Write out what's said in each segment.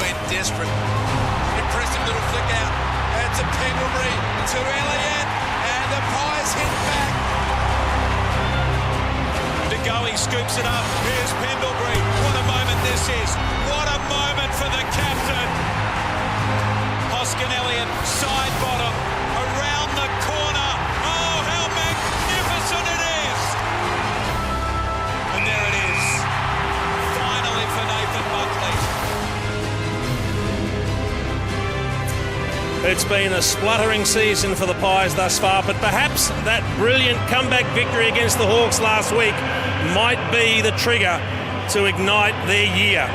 been desperate. Impressive little flick out. And to Pendlebury, to Elliott, and the Pies hit back. De Goey scoops it up. Here's Pendlebury. What a moment this is. What a moment for the captain. Hoskin Elliott, side bottom, around the corner. Oh, how magnificent it is. And there it is. Finally for Nathan Buckley. It's been a spluttering season for the Pies thus far, but perhaps that brilliant comeback victory against the Hawks last week might be the trigger to ignite their year.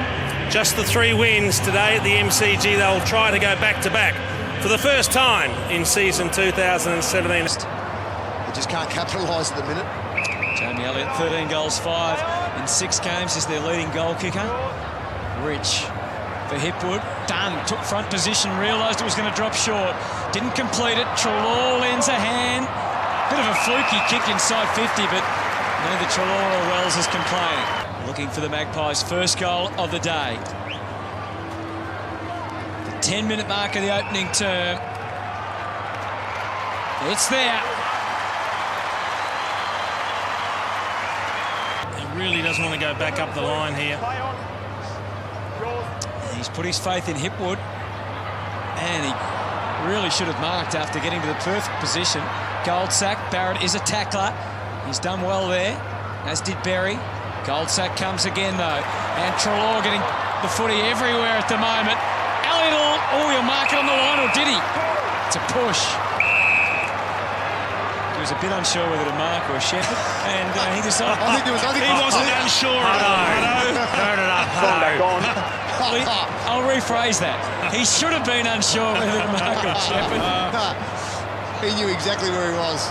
Just the 3 wins today at the MCG. They'll try to go back-to-back for the first time in season 2017. They just can't capitalise at the minute. Jamie Elliott, 13 goals, 5 in 6 games, is their leading goal kicker. Rich for Hipwood, done, took front position, realised it was going to drop short, didn't complete it. Treloar lends a hand, bit of a fluky kick inside 50, but neither Treloar or Wells is complaining. Looking for the Magpies' first goal of the day. The 10-minute mark of the opening term. It's there. He really doesn't want to go back up the line here. He's put his faith in Hipwood, and he really should have marked after getting to the perfect position. Goldsack, Barrett is a tackler. He's done well there, as did Berry. Goldsack comes again, though, and Treloar getting the footy everywhere at the moment. Elliott, oh, he'll mark it on the line, or did he? It's a push. He was a bit unsure whether to mark or a shepherd, and he decided... He wasn't unsure at all. I'll rephrase that. He should have been unsure whether to mark or shepherd. He knew exactly where he was.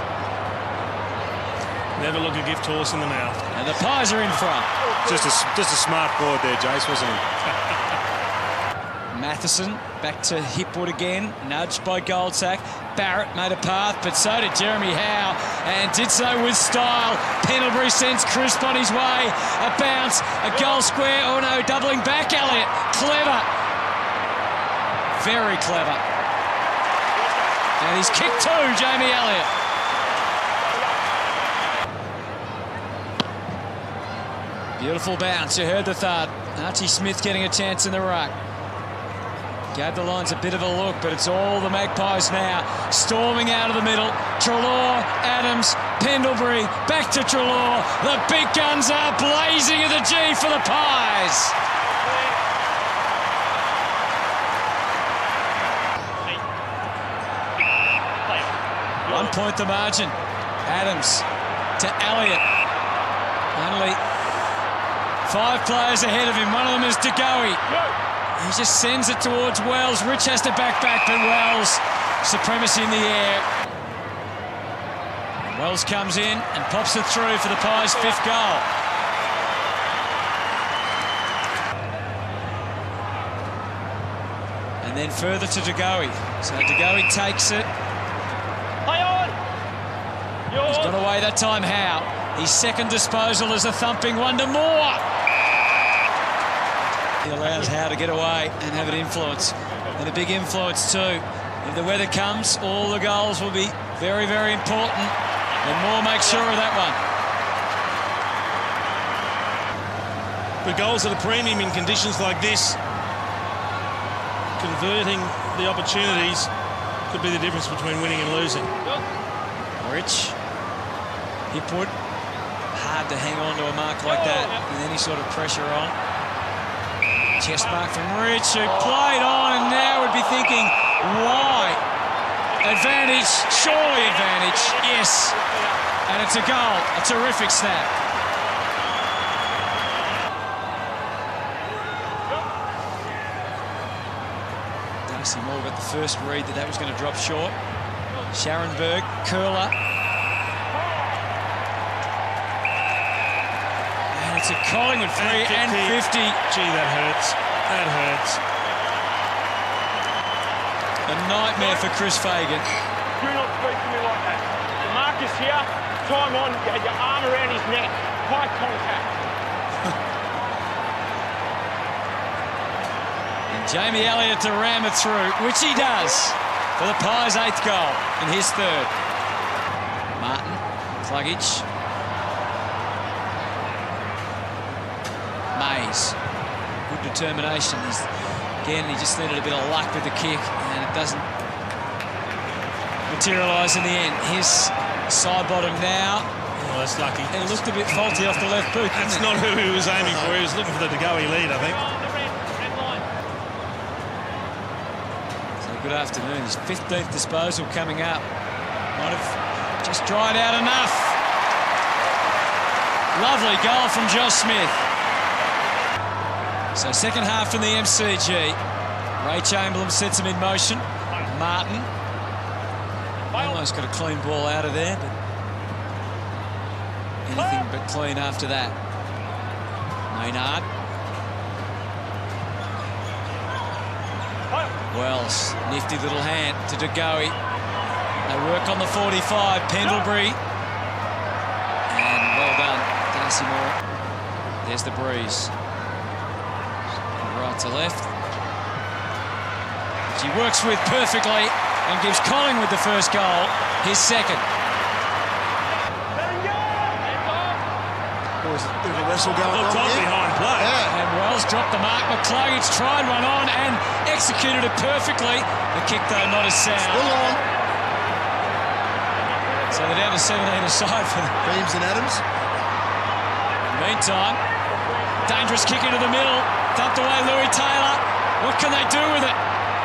Never look a gift horse in the mouth. And the Pies are in front. Just a smart board there, Jace, wasn't he? Matheson back to Hipwood again, nudged by Goldsack. Barrett made a path, but so did Jeremy Howe, and did so with style. Pendlebury sends Crisp on his way. A bounce, a goal square. Oh no, doubling back Elliott. Clever. Very clever. And he's kicked too, Jamie Elliott. Beautiful bounce, you heard the thud. Archie Smith getting a chance in the ruck. Gave the lines a bit of a look, but it's all the Magpies now. Storming out of the middle. Treloar, Adams, Pendlebury, back to Treloar. The big guns are blazing at the G for the Pies. One point the margin. Adams to Elliott. Only 5 players ahead of him. One of them is De Goey. He just sends it towards Wells. Rich has to back, but Wells, supremacy in the air. Wells comes in and pops it through for the Pies' 5th goal. And then further to De Goey. So De Goey takes it. He's got away that time, Howe. His second disposal is a thumping one to Moore. He allows Howe to get away and have an influence, and a big influence too. If the weather comes, all the goals will be very, very important, and Moore makes sure of that one. The goals at a premium in conditions like this, converting the opportunities could be the difference between winning and losing. Rich, Hipwood, hard to hang on to a mark like that with any sort of pressure on. Chest mark from Rich, who played on, and now would be thinking, why? Advantage, surely advantage, yes. And it's a goal, a terrific snap. Darcy Moore got the first read that was going to drop short. Scharenberg, curler. And it's a Collingwood free and 50. Gee, that hurts. That hurts. A nightmare for Chris Fagan. Do not speak to me like that. The mark is here. Time on. You had your arm around his neck. High contact. And Jamie Elliott to ram it through, which he does for the Pies' 8th goal and his 3rd. Martin, Cluggage. Mays, good determination. He just needed a bit of luck with the kick, and it doesn't materialise in the end. His side bottom now. Oh, that's lucky. It looked a bit faulty off the left boot. That's not who he was aiming for. He was looking for the to-go-y lead, I think. So good afternoon. His 15th disposal coming up. Might have just dried out enough. Lovely goal from Josh Smith. So second half from the MCG. Ray Chamberlain sets him in motion. Martin almost got a clean ball out of there, but anything but clean after that. Maynard. Wells, nifty little hand to De Goey. They work on the 45, Pendlebury. And well done, Darcy Moore. There's the breeze. Right to left. She works with perfectly and gives Collingwood the first goal, his 2nd. There's a bit of a wrestle going on Top here. behind play. Yeah. And Wells dropped the mark. McCluggage tried one on and executed it perfectly. The kick, though, not as sound. Still on. So they're down to 17 aside for them. Beams and Adams. Meantime, dangerous kick into the middle. Dumped away Louis Taylor. What can they do with it?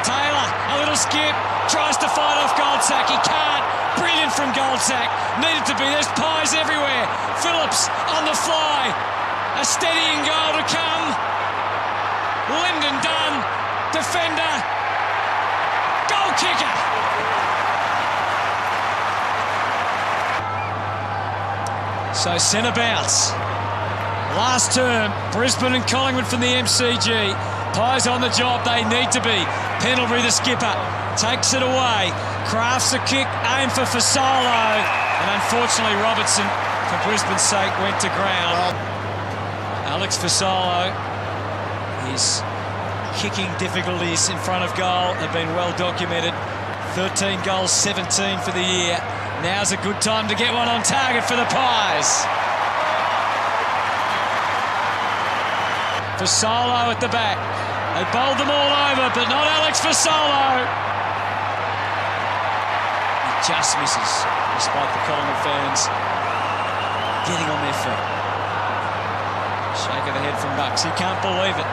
Taylor, a little skip. Tries to fight off Goldsack. He can't. Brilliant from Goldsack. Needed to be. There's Pies everywhere. Phillips on the fly. A steadying goal to come. Lyndon Dunn. Defender. Goal kicker. So centre bounce. Last term, Brisbane and Collingwood from the MCG. Pies on the job, they need to be. Pendlebury, the skipper, takes it away. Crafts a kick, aim for Fasolo. And unfortunately, Robertson, for Brisbane's sake, went to ground. Alex Fasolo, his kicking difficulties in front of goal have been well documented. 13 goals, 17 for the year. Now's a good time to get one on target for the Pies. Fasolo at the back. They bowled them all over, but not Alex Fasolo. He just misses, despite the Collingwood fans getting on their feet. Shake of the head from Bucks. He can't believe it.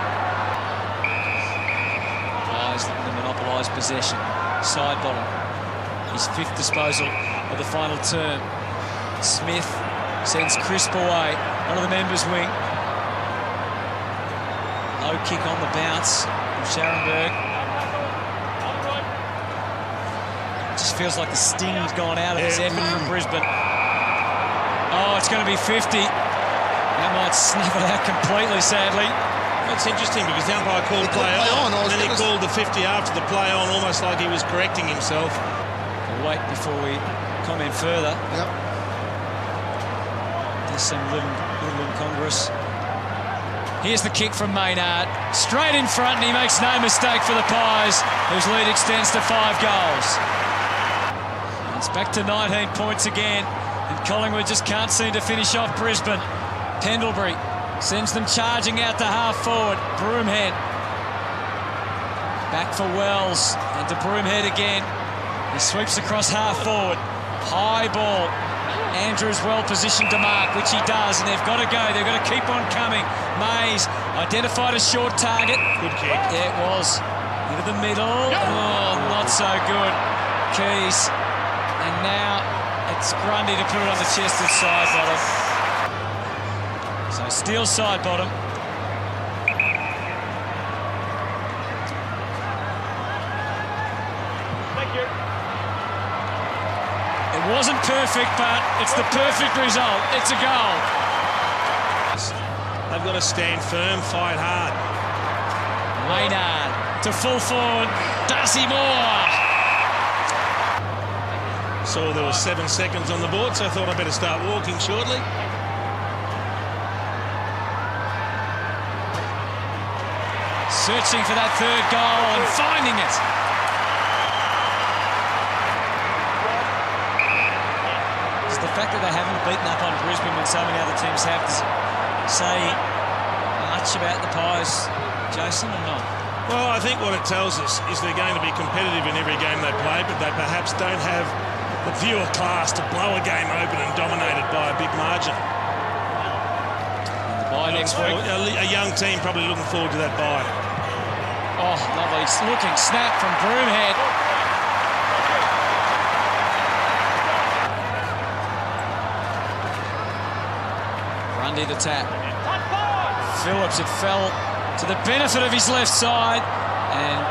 Pies looking to monopolise possession. Side bottom. His 5th disposal of the final term. Smith sends Crisp away. One of the members' wing. Low kick on the bounce from Scharenberg. Just feels like the sting's gone out of this effort from Brisbane. Oh, it's going to be 50. That might snuff it out completely, sadly. That's interesting because the umpire called play on, and then he called the 50 after the play on, almost like he was correcting himself. We'll wait before we comment further. Yep. There's some little incongruous. Here's the kick from Maynard. Straight in front, and he makes no mistake for the Pies, whose lead extends to 5 goals. And it's back to 19 points again, and Collingwood just can't seem to finish off Brisbane. Pendlebury sends them charging out to half forward. Broomhead. Back for Wells, and to Broomhead again. He sweeps across half forward. High ball. Andrews well positioned to mark, which he does, and they've got to go. They've got to keep on coming. Mays identified a short target. Good kick. Yeah, it was. Into the middle. Oh, not so good. Keys. And now it's Grundy to put it on the chest of side bottom. So Steele side bottom. Thank you. It wasn't perfect, but it's the perfect result. It's a goal. They've got to stand firm, fight hard. Maynard to full forward. Darcy Moore. Saw there was 7 seconds on the board, so I thought I'd better start walking shortly. searching for that third goal and finding it. Does the fact that they haven't beaten up on Brisbane when so many other teams have say much about the Pies, Jason, or not? Well, I think what it tells us is they're going to be competitive in every game they play, but they perhaps don't have the viewer class to blow a game open and dominate it by a big margin. And the bye next week. A young team probably looking forward to that bye. Oh, lovely looking snap from Broomhead. Grundy the tap. Phillips, it fell to the benefit of his left side and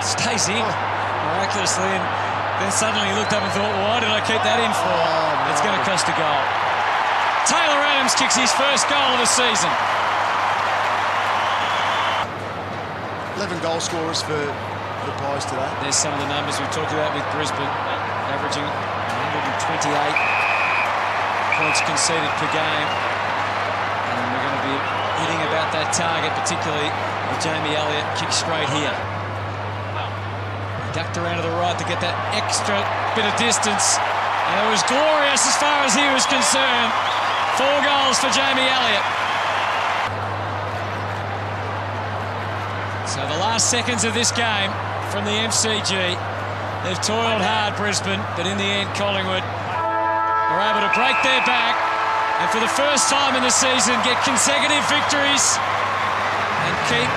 stays in miraculously, and then suddenly he looked up and thought, well, why did I keep that in for? It's going to cost a goal. Taylor Adams kicks his first goal of the season. 11 goal scorers for the Pies today. There's some of the numbers we've talked about with Brisbane, averaging 128 points conceded per game. And we're going to be hitting about that target, particularly with Jamie Elliott kick straight here. He ducked around to the right to get that extra bit of distance, and it was glorious as far as he was concerned. 4 goals for Jamie Elliott. So the last seconds of this game from the MCG, they've toiled hard, Brisbane, but in the end Collingwood are able to break their back and for the first time in the season get consecutive victories and keep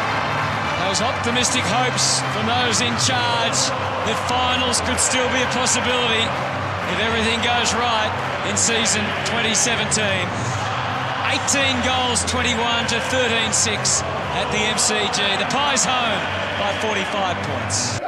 those optimistic hopes from those in charge that finals could still be a possibility if everything goes right in season 2017. 18 goals, 21 to 13-6 at the MCG. The Pies home by 45 points.